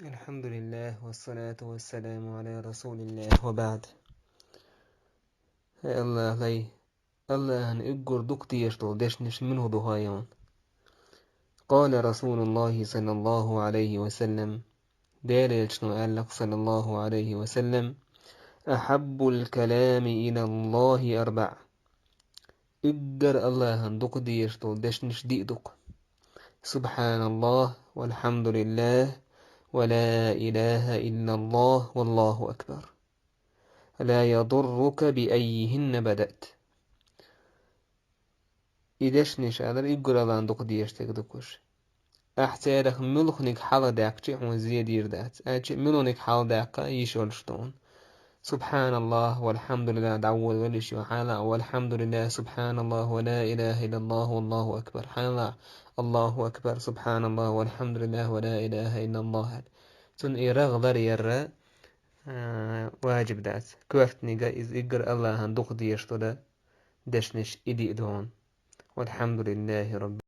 الحمد لله والصلاة والسلام على رسول الله وبعد. الله لي الله أن إجر دكتي يشتو دشنش منه ضهايون. قال رسول الله صلى الله عليه وسلم دال شنو قال لك صلى الله عليه وسلم أحب الكلام إلى الله أربع. إجر الله أن دكتي يشتو دشنش دي دك سبحان الله والحمد لله ولا إله إلا الله والله أكبر لا يضرك بأيهن بدأت. إدش نشادر إجرا لاندوق ديشتك دكوش أحتاجك ملخنك حال داكتي وزيد يردات أجي ملونك حال داكا يشولشتون سبحان الله والحمد لله دعوة ولش وحالا والحمد لله سبحان الله ولا إله إلا الله والله أكبر حالا الله أكبر سبحان الله والحمد لله ولا إله إلا الله تن إرغ يرى واجب دات كوفت نيجا إز إجر الله هندوق ديشتو دا دشنش إدي إدون والحمد لله رب